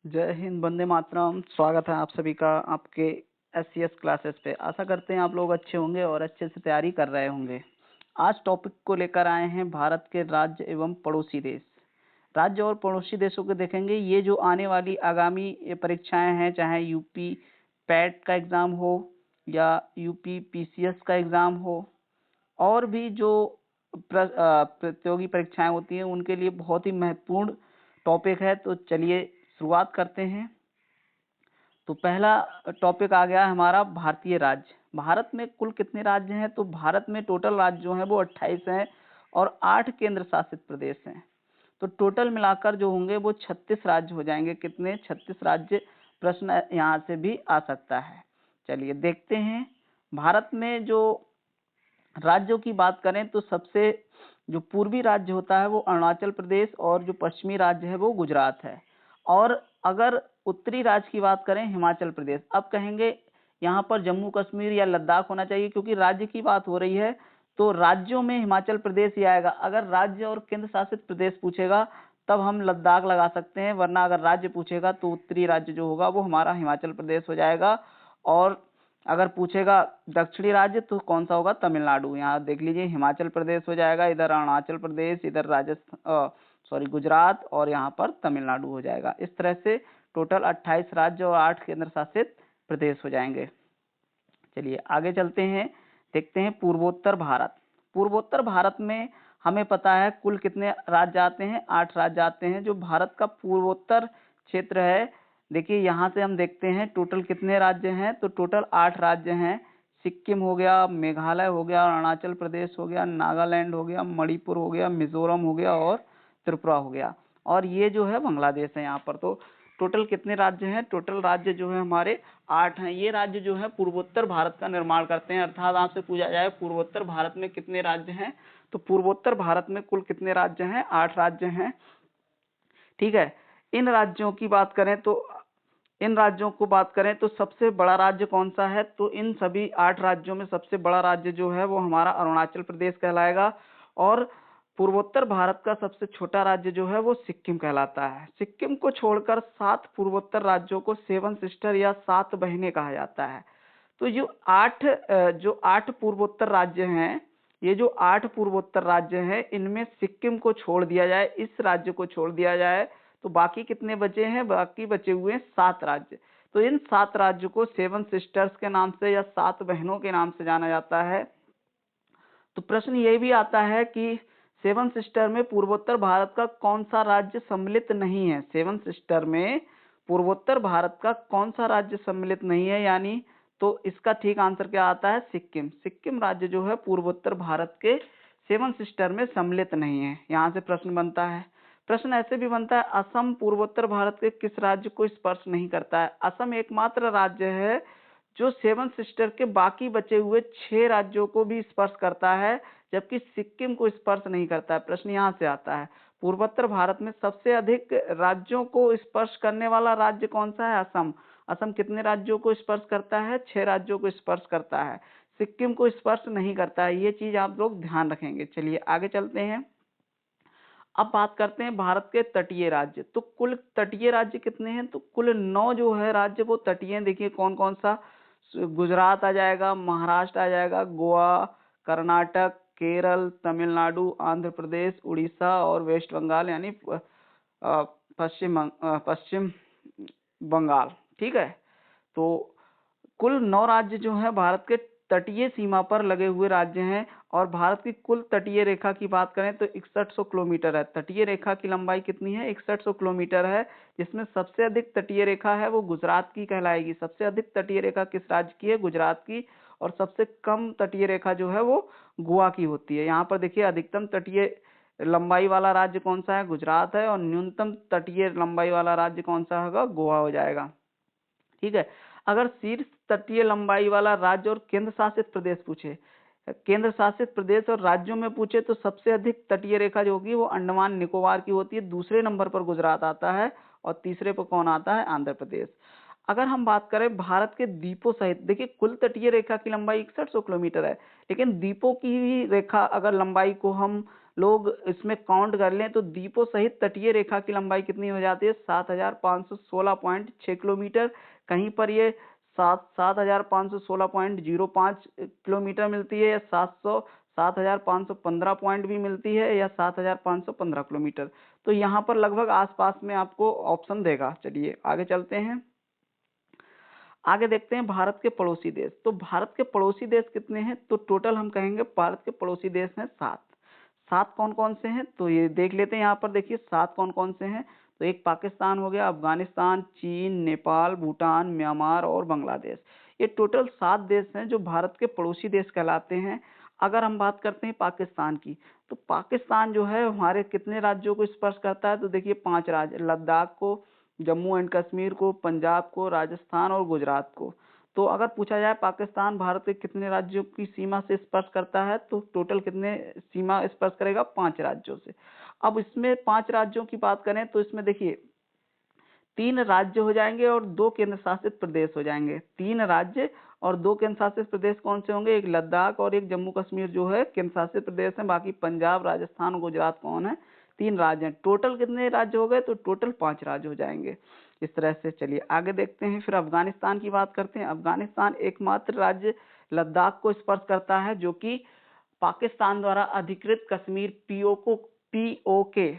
जय हिंद, वंदे मातरम। स्वागत है आप सभी का आपके एससीएस क्लासेस पे। आशा करते हैं आप लोग अच्छे होंगे और अच्छे से तैयारी कर रहे होंगे। आज टॉपिक को लेकर आए हैं भारत के राज्य एवं पड़ोसी देश। राज्य और पड़ोसी देशों को देखेंगे। ये जो आने वाली आगामी ये परीक्षाएं हैं, चाहे यूपी पैट का एग्जाम हो या यूपी पीसीएस का एग्जाम हो, और भी जो प्रतियोगी परीक्षाएं होती हैं, उनके लिए बहुत ही महत्वपूर्ण टॉपिक है। तो चलिए शुरुआत करते हैं। तो पहला टॉपिक आ गया हमारा भारतीय राज्य। भारत में कुल कितने राज्य हैं? तो भारत में टोटल राज्य जो हैं वो 28 हैं और 8 केंद्र शासित प्रदेश हैं। तो टोटल मिलाकर जो होंगे वो 36 राज्य हो जाएंगे। कितने? 36 राज्य। प्रश्न यहाँ से भी आ सकता है। चलिए देखते हैं। भारत में जो राज्यों की बात करें तो सबसे जो पूर्वी राज्य होता है वो अरुणाचल प्रदेश और जो पश्चिमी राज्य है वो गुजरात है। और अगर उत्तरी राज्य की बात करें हिमाचल प्रदेश। अब कहेंगे यहाँ पर जम्मू कश्मीर या लद्दाख होना चाहिए, क्योंकि राज्य की बात हो रही है तो राज्यों में हिमाचल प्रदेश ही आएगा। अगर राज्य और केंद्र शासित प्रदेश पूछेगा तब हम लद्दाख लगा सकते हैं, वरना अगर राज्य पूछेगा तो उत्तरी राज्य जो होगा वो हमारा हिमाचल प्रदेश हो जाएगा। और अगर पूछेगा दक्षिणी राज्य तो कौन सा होगा? तमिलनाडु। यहाँ देख लीजिए, हिमाचल प्रदेश हो जाएगा, इधर अरुणाचल प्रदेश, इधर गुजरात, और यहाँ पर तमिलनाडु हो जाएगा। इस तरह से टोटल 28 राज्य और 8 केंद्र शासित प्रदेश हो जाएंगे। चलिए आगे चलते हैं, देखते हैं पूर्वोत्तर भारत। पूर्वोत्तर भारत में हमें पता है कुल कितने राज्य आते हैं? 8 राज्य आते हैं। जो भारत का पूर्वोत्तर क्षेत्र है, देखिए यहाँ से हम देखते हैं टोटल कितने राज्य हैं। तो टोटल 8 राज्य हैं। सिक्किम हो गया, मेघालय हो गया, अरुणाचल प्रदेश हो गया, नागालैंड हो गया, मणिपुर हो गया, मिजोरम हो गया और त्रिपुरा हो गया। और ये जो है बांग्लादेश है यहाँ पर। तो टोटल कितने राज्य हैं? टोटल राज्य जो है हमारे 8 हैं। ये राज्य जो है पूर्वोत्तर भारत का निर्माण करते हैं। अर्थात आपसे पूछा जाए पूर्वोत्तर भारत में कितने राज्य हैं, तो पूर्वोत्तर भारत में कुल कितने राज्य हैं? 8 राज्य हैं। ठीक है। इन राज्यों की बात करें तो इन राज्यों को बात करें तो सबसे बड़ा राज्य कौन सा है? तो इन सभी 8 राज्यों में सबसे बड़ा राज्य जो है वो हमारा अरुणाचल प्रदेश कहलाएगा। और पूर्वोत्तर भारत का सबसे छोटा राज्य जो है वो सिक्किम कहलाता है। सिक्किम को छोड़कर 7 पूर्वोत्तर राज्यों को सेवन सिस्टर या 7 बहनें कहा जाता है। तो जो 8 पूर्वोत्तर राज्य हैं, ये जो 8 पूर्वोत्तर राज्य हैं, इनमें सिक्किम को छोड़ दिया जाए, इस राज्य को छोड़ दिया जाए, तो बाकी कितने बचे हैं? बाकी बचे हुए 7 राज्य। तो इन 7 राज्यों को सेवन सिस्टर्स के नाम से या 7 बहनों के नाम से जाना जाता है। तो प्रश्न ये भी आता है कि सेवन सिस्टर में पूर्वोत्तर भारत का कौन सा राज्य सम्मिलित नहीं है? सेवन सिस्टर में पूर्वोत्तर भारत का कौन सा राज्य सम्मिलित नहीं है? यानी तो इसका ठीक आंसर क्या आता है? सिक्किम। सिक्किम राज्य जो है पूर्वोत्तर भारत के सेवन सिस्टर में सम्मिलित नहीं है। यहाँ से प्रश्न बनता है। प्रश्न ऐसे भी बनता है, असम पूर्वोत्तर भारत के किस राज्य को स्पर्श नहीं करता है? असम एकमात्र राज्य है जो सेवन सिस्टर के बाकी बचे हुए 6 राज्यों को भी स्पर्श करता है, जबकि सिक्किम को स्पर्श नहीं करता है। प्रश्न यहाँ से आता है, पूर्वोत्तर भारत में सबसे अधिक राज्यों को स्पर्श करने वाला राज्य कौन सा है? असम। असम कितने राज्यों को स्पर्श करता है? 6 राज्यों को स्पर्श करता है, सिक्किम को स्पर्श नहीं करता है। ये चीज आप लोग ध्यान रखेंगे। चलिए आगे चलते हैं। अब बात करते हैं भारत के तटीय राज्य। तो कुल तटीय राज्य कितने हैं? तो कुल 9 जो है राज्य वो तटीय हैं। देखिए कौन कौन सा? गुजरात आ जाएगा, महाराष्ट्र आ जाएगा, गोवा, कर्नाटक, केरल, तमिलनाडु, आंध्र प्रदेश, उड़ीसा और वेस्ट बंगाल, यानी पश्चिम बंगाल। ठीक है। तो कुल 9 राज्य जो हैं भारत के तटीय सीमा पर लगे हुए राज्य हैं। और भारत की कुल तटीय रेखा की बात करें तो 6100 किलोमीटर है। तटीय रेखा की लंबाई कितनी है? 6100 किलोमीटर है, जिसमें सबसे अधिक तटीय रेखा है वो गुजरात की कहलाएगी। सबसे अधिक तटीय रेखा किस राज्य की है? गुजरात की। और सबसे कम तटीय रेखा जो है वो गोवा की होती है। यहाँ पर देखिए अधिकतम तटीय लंबाई वाला राज्य कौन सा है? गुजरात है। और न्यूनतम तटीय लंबाई वाला राज्य कौन सा होगा? गोवा हो जाएगा। ठीक है। अगर शीर्ष तटीय लंबाई वाला राज्य और केंद्र शासित प्रदेश पूछे, केंद्र शासित प्रदेश और राज्यों में पूछे, तो सबसे अधिक तटीय रेखा जो होगी वो अंडमान निकोबार की होती है। दूसरे नंबर पर गुजरात आता है और तीसरे पर कौन आता है? आंध्र प्रदेश। अगर हम बात करें भारत के द्वीपों सहित, देखिए कुल तटीय रेखा की लंबाई 6100 किलोमीटर है, लेकिन द्वीपों की भी रेखा अगर लंबाई को हम लोग इसमें काउंट कर लें तो द्वीपों सहित तटीय रेखा की लंबाई कितनी हो जाती है? 7516.6 किलोमीटर। कहीं पर ये 7516.05 किलोमीटर मिलती है, या 7515 पॉइंट भी मिलती है, या 7515 किलोमीटर। तो यहाँ पर लगभग आसपास में आपको ऑप्शन देगा। चलिए आगे चलते हैं। आगे देखते हैं भारत के पड़ोसी देश। तो भारत के पड़ोसी देश कितने हैं? तो टोटल हम कहेंगे भारत के पड़ोसी देश हैं 7। 7 कौन कौन से हैं? तो ये देख लेते हैं। यहाँ पर देखिए 7 कौन कौन से हैं। तो एक पाकिस्तान हो गया, अफगानिस्तान, चीन, नेपाल, भूटान, म्यांमार और बांग्लादेश। ये टोटल 7 देश हैं जो भारत के पड़ोसी देश कहलाते हैं। अगर हम बात करते हैं पाकिस्तान की, तो पाकिस्तान जो है हमारे कितने राज्यों को स्पर्श करता है? तो देखिए 5 राज्य, लद्दाख को, जम्मू एंड कश्मीर को, पंजाब को, राजस्थान और गुजरात को। तो अगर पूछा जाए पाकिस्तान भारत के कितने राज्यों की सीमा से स्पर्श करता है, तो टोटल कितने सीमा स्पर्श करेगा? 5 राज्यों से। अब इसमें 5 राज्यों की बात करें तो इसमें देखिए 3 राज्य हो जाएंगे और 2 केंद्र शासित प्रदेश हो जाएंगे। 3 राज्य और 2 केंद्र शासित प्रदेश कौन से होंगे? एक लद्दाख और एक जम्मू कश्मीर जो है केंद्र शासित प्रदेश है। बाकी पंजाब, राजस्थान, गुजरात कौन है? 3 राज्य हैं। टोटल कितने राज्य हो गए? तो टोटल 5 राज्य हो जाएंगे। इस तरह से चलिए आगे देखते हैं। फिर अफगानिस्तान की बात करते हैं। अफगानिस्तान एकमात्र राज्य लद्दाख को स्पर्श करता है जो कि पाकिस्तान द्वारा अधिकृत कश्मीर पीओके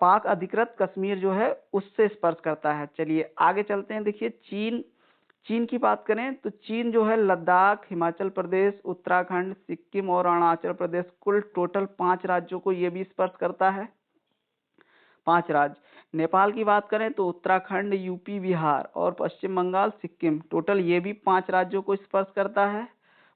पाक अधिकृत कश्मीर जो है उससे स्पर्श करता है। चलिए आगे चलते हैं। देखिए चीन की बात करें तो चीन जो है लद्दाख, हिमाचल प्रदेश, उत्तराखंड, सिक्किम और अरुणाचल प्रदेश, कुल टोटल 5 राज्यों को ये भी स्पर्श करता है। 5 राज्य। नेपाल की बात करें तो उत्तराखंड, यूपी, बिहार और पश्चिम बंगाल, सिक्किम, टोटल ये भी 5 राज्यों को स्पर्श करता है।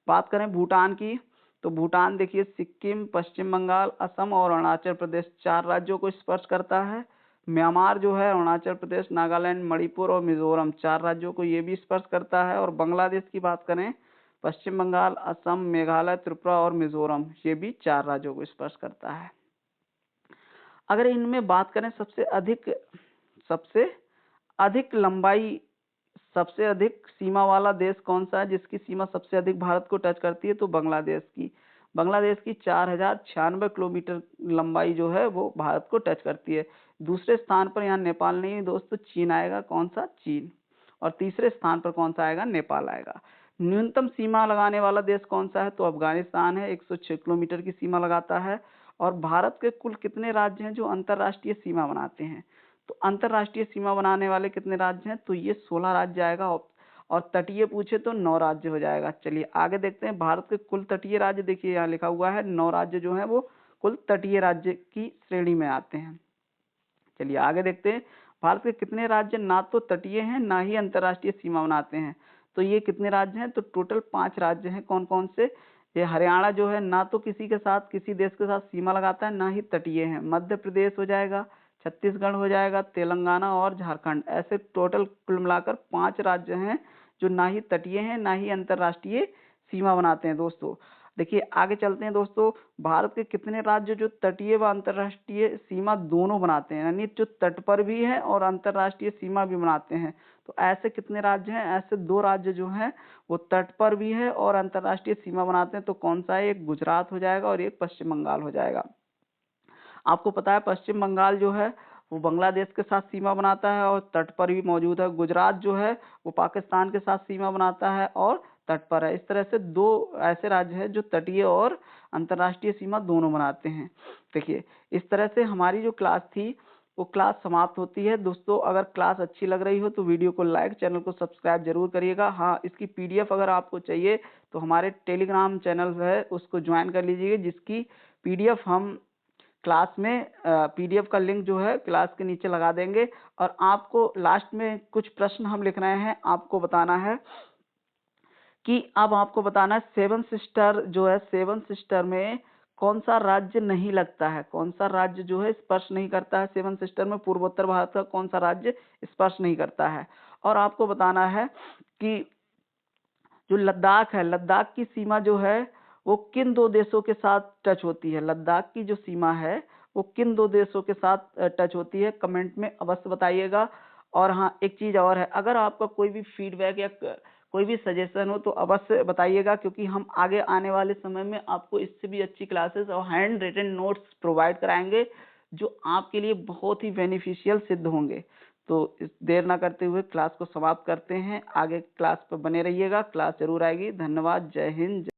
बात करें भूटान की, तो भूटान देखिए सिक्किम, पश्चिम बंगाल, असम और अरुणाचल प्रदेश 4 राज्यों को स्पर्श करता है। म्यांमार जो है अरुणाचल प्रदेश, नागालैंड, मणिपुर और मिजोरम 4 राज्यों को ये भी स्पर्श करता है। और बांग्लादेश की बात करें, पश्चिम बंगाल, असम, मेघालय, त्रिपुरा और मिजोरम ये भी 4 राज्यों को स्पर्श करता है। अगर इनमें बात करें सबसे अधिक लंबाई, सबसे अधिक सीमा वाला देश कौन सा है जिसकी सीमा सबसे अधिक भारत को टच करती है? तो बांग्लादेश की 4096 किलोमीटर लंबाई जो है वो भारत को टच करती है। दूसरे स्थान पर यहाँ नेपाल नहीं है दोस्तों, चीन आएगा। कौन सा? चीन। और तीसरे स्थान पर कौन सा आएगा? नेपाल आएगा। न्यूनतम सीमा लगाने वाला देश कौन सा है? तो अफगानिस्तान है, 106 किलोमीटर की सीमा लगाता है। और भारत के कुल कितने राज्य हैं जो अंतर्राष्ट्रीय सीमा बनाते हैं? तो अंतर्राष्ट्रीय सीमा बनाने वाले कितने राज्य हैं? तो ये 16 राज्य आएगा। और तटीय पूछे तो 9 राज्य हो जाएगा। चलिए आगे देखते हैं। भारत के कुल तटीय राज्य, देखिए यहाँ लिखा हुआ है 9 राज्य जो हैं वो कुल तटीय राज्य की श्रेणी में आते हैं। चलिए आगे देखते हैं। भारत के कितने राज्य ना तो तटीय हैं ना ही अंतर्राष्ट्रीय सीमा बनाते हैं? तो ये कितने राज्य हैं? तो टोटल 5 राज्य हैं। कौन कौन से? ये हरियाणा जो है ना तो किसी देश के साथ सीमा लगाता है ना ही तटीय है। मध्य प्रदेश हो जाएगा, छत्तीसगढ़ हो जाएगा, तेलंगाना और झारखंड। ऐसे टोटल कुल मिलाकर 5 राज्य हैं जो ना ही तटीय हैं ना ही अंतर्राष्ट्रीय सीमा बनाते हैं। दोस्तों देखिए आगे चलते हैं। दोस्तों भारत के कितने राज्य जो तटीय व अंतर्राष्ट्रीय सीमा दोनों बनाते हैं, यानी जो तट पर भी है और अंतर्राष्ट्रीय सीमा भी बनाते हैं? तो ऐसे कितने राज्य हैं? ऐसे 2 राज्य जो हैं वो तट पर भी है और अंतर्राष्ट्रीय सीमा बनाते हैं। तो कौन सा है? एक गुजरात हो जाएगा और एक पश्चिम बंगाल हो जाएगा। आपको पता है पश्चिम बंगाल जो है वो बांग्लादेश के साथ सीमा बनाता है और तट पर भी मौजूद है। गुजरात जो है वो पाकिस्तान के साथ सीमा बनाता है और तट पर है। इस तरह से 2 ऐसे राज्य हैं जो तटीय और अंतर्राष्ट्रीय सीमा दोनों बनाते हैं। देखिए इस तरह से हमारी जो क्लास थी वो क्लास समाप्त होती है। दोस्तों अगर क्लास अच्छी लग रही हो तो वीडियो को लाइक, चैनल को सब्सक्राइब जरूर करिएगा। हाँ, इसकी पीडीएफ अगर आपको चाहिए तो हमारे टेलीग्राम चैनल है उसको ज्वाइन कर लीजिएगा, जिसकी पीडीएफ हम क्लास में पीडीएफ का लिंक जो है क्लास के नीचे लगा देंगे। और आपको लास्ट में कुछ प्रश्न हम लिख रहे हैं, आपको बताना है कि अब आपको बताना है 7 सिस्टर जो है 7 सिस्टर में कौन सा राज्य नहीं लगता है, कौन सा राज्य जो है स्पर्श नहीं करता है। 7 सिस्टर में पूर्वोत्तर भारत का कौन सा राज्य स्पर्श नहीं करता है। और आपको बताना है कि जो लद्दाख है, लद्दाख की सीमा जो है वो किन 2 देशों के साथ टच होती है? लद्दाख की जो सीमा है वो किन 2 देशों के साथ टच होती है? कमेंट में अवश्य बताइएगा। और हाँ, एक चीज और है, अगर आपका कोई भी फीडबैक या कोई भी सजेशन हो तो अवश्य बताइएगा, क्योंकि हम आगे आने वाले समय में आपको इससे भी अच्छी क्लासेस और हैंड रिटन नोट्स प्रोवाइड कराएंगे जो आपके लिए बहुत ही बेनिफिशियल सिद्ध होंगे। तो देर ना करते हुए क्लास को समाप्त करते हैं। आगे क्लास पर बने रहिएगा, क्लास जरूर आएगी। धन्यवाद। जय हिंद।